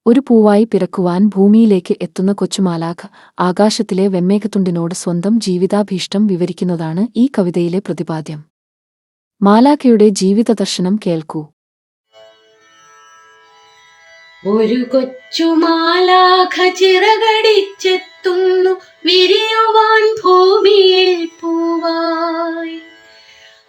ഒരു പൂവായി പിറക്കുവാൻ ഭൂമിയിലേക്ക് എത്തുന്ന കൊച്ചുമാലാഖ ആകാശത്തിലെ വെമ്മേഘത്തുണ്ടിനോട് സ്വന്തം ജീവിതാഭീഷ്ടം വിവരിക്കുന്നതാണ് ഈ കവിതയിലെ പ്രതിപാദ്യം. മാലാഖയുടെ ജീവിതദർശനം കേൾക്കൂ. ഒരു കൊച്ചുമാലാഖ ചിറകടിച്ചെത്തുന്നു വിരിയുവാൻ ഭൂമിയിൽ പൂവായി.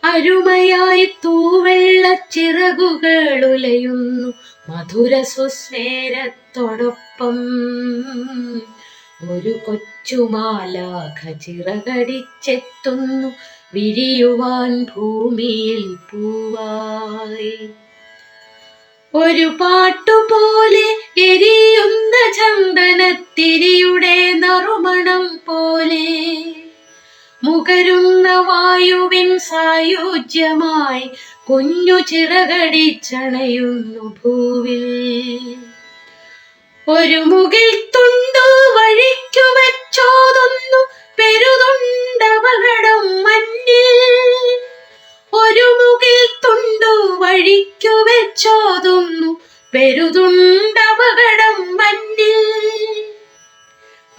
അരുമയായി തൂവെള്ളച്ചിറകുകൾ ഉലയുന്നു മധുര സുസ്മേരത്തോടൊപ്പം. ഒരു കൊച്ചുമാലാഖ ചിറകടിച്ചെത്തുന്നു വിരിയുവാൻ ഭൂമിയിൽ പൂവായി. ഒരു പാട്ടുപോലെ എരിയുന്ന ചന്ദനത്തിരിയുടെ നറുമണം പോലെ മുകരുന്ന വായുവിൻ സായുജ്യമായി കുഞ്ഞു ചിറകടിച്ചണയുന്നു ഭൂവിൽ. ഒരു മുകിൽ തുണ്ടു വഴിക്കു വെച്ചോതുന്നു പെരുതുണ്ടപകടം മഞ്ഞിൽ. ഒരു മുകിൽ തുണ്ടു വഴിക്കു വെച്ചോതുന്നു പെരുതുണ്ടപകടം മഞ്ഞിൽ.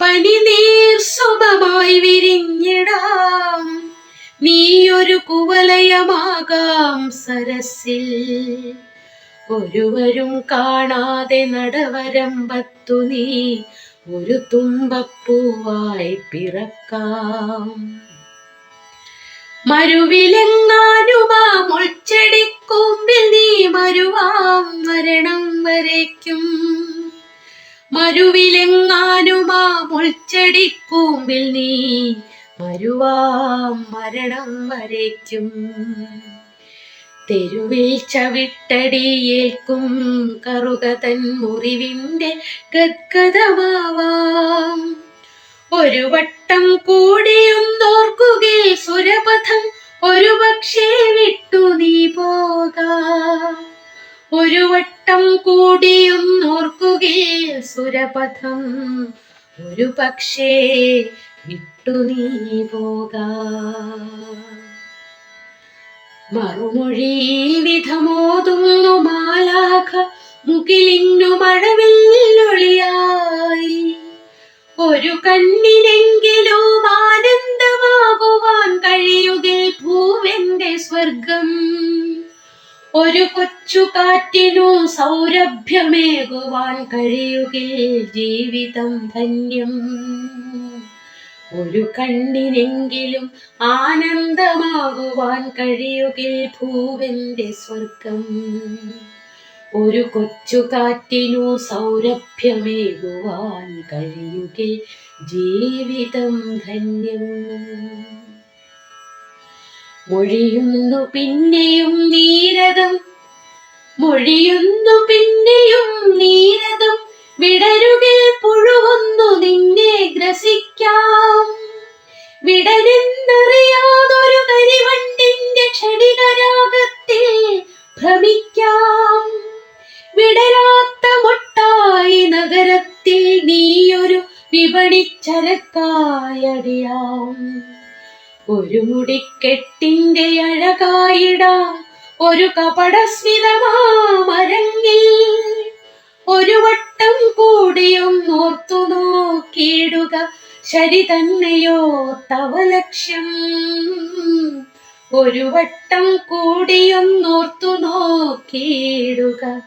പനിനീർ സുമമായി വിരിഞ്ഞിടാം നീയൊരു കുവലയമാകാം സരസിൽ. ഒരുവരും കാണാതെ നടവരമ്പത്തു നീ ഒരു തുമ്പപ്പൂവായി പിറക്കാം. മരുവിലെങ്ങാനുമാ മുൾച്ചെടിക്കൂമ്പിൽ നീ മരുവാം മരണം വരയ്ക്കും. മരുവിലെങ്ങാനുമാ മുൾച്ചെടിക്കൂമ്പിൽ നീ മരുവാം മരണം വരയ്ക്കും. തെരുവിൽ ചവിട്ടടിയേൽക്കും കറുകതൻ മുറിവിന്റെ ഗദ്ഗദമാവാം. ഒരു വട്ടം കൂടിയും നോർക്കുകിൽ സുരപഥം ഒരു പക്ഷേ വിട്ടു നീ പോകാം. ഒരു വട്ടം കൂടിയും നോർക്കുകിൽ സുരപഥം ഒരു പക്ഷേ വിട്ടു നീ പോകാം. മറുമൊഴി വിധമോതുന്നു മാലാഖ മുകിലിന്നു മഴവില്ലൊളിയായി. ഒരു കണ്ണിനെങ്കിലും ആനന്ദമാകുവാൻ കഴിയുകിൽ ഭൂവെന്റെ സ്വർഗം. ഒരു കൊച്ചു കാറ്റിനു സൗരഭ്യമേകുവാൻ കഴിയുകിൽ ജീവിതം ധന്യം. ഒരു കണ്ണിനെങ്കിലും ആനന്ദമാകുവാൻ കഴിയുകിൽ ഭൂവെന്റെ സ്വർഗം. ഒരു കൊച്ചു കാറ്റിനു സൗരഭ്യമേകുവാൻ കഴിയുകിൽ ജീവിതം ധന്യം. മൊഴിയുന്നു പിന്നെയും നീരദം, മൊഴിയുന്നു പിന്നെയും നീരദം വിടരുകിൽ പുഴുവൊന്നു നിന്നെ ഗ്രസിക്കാം. വിടരെന്നറിയാതൊരു കരിവണ്ടിന്റെ ക്ഷണികരാഗത്തിൽ ഭ്രമിക്കാം. വിടരാത്ത മൊട്ടായി നഗരത്തിൽ നീയൊരു വിപണിച്ചരക്കായടിയാം. ഒരു മുടിക്കെട്ടിന്റെ അഴകായിടാം ഒരു കപടസ്മിതമാമരങ്ങിൽ. ഒരു വട്ടം കൂടിയും ഓർത്തു നോക്കിയിടുക ശരി തന്നെയോ തവ ലക്ഷ്യം. ഒരു വട്ടം കൂടിയും ഓർത്തു നോക്കിയിടുക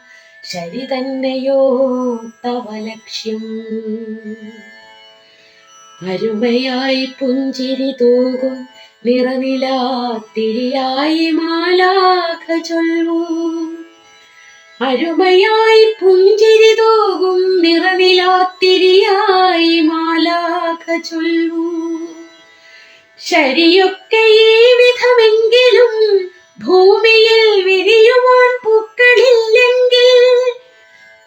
ശരി തന്നെയോ തവ ലക്ഷ്യം. അരുമയായി പുഞ്ചിരി തൂകും നിറനിലാത്തിരിയായി മാലാഖ ചൊല്ലൂ. അരുമയായി പുഞ്ചിരി തൂകും നിറനിലാത്തിരിയായി മാലാഖ ചൊല്ലൂ. ശരിയൊക്കെ ഈ വിധമെങ്കിലും ഭൂമിയിൽ വിരിയുവാൻ പൂക്കളില്ലെങ്കിൽ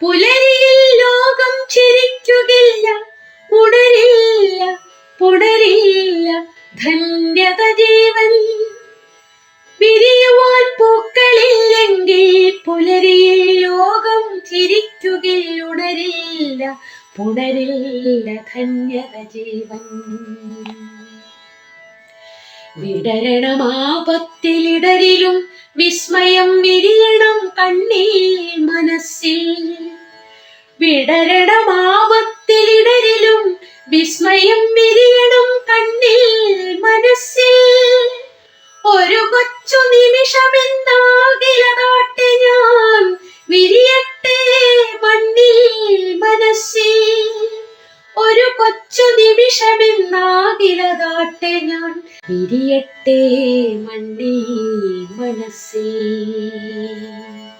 പുലരിയിൽ ലോകം ചിരിക്കുകയില്ല. ഉണരില്ല പുണരില്ല ധന്യത ജീവൻ. വിരിയുവാൻ പൂക്കളില്ലെങ്കിൽ പുലരിയിൽ ലോകം ചിരിക്കുകയില്ല. ഉണരില്ല പുണരില്ല ധന്യത ജീവൻ. വിടരണമാപത്തിലിടരിലും വിസ്മയം വിരിയണം കണ്ണിൽ മനസ്സിൽ. വിടരണമാപത്തിലിടരിലും വിസ്മയം വിരിയണം കണ്ണിൽ മനസ്സിൽ. ഒരു കൊച്ചു നിമിഷമെന്നാകിലതാട്ടെ ഞാൻ വിരിയട്ടെ മണ്ണിൽ മനസ്സിൽ. ഒരു കൊച്ചു നിമിഷമെന്നാകിലതാട്ടെ ഞാൻ വിരിയട്ടെ മണ്ണിൽ മനസ്സിൽ.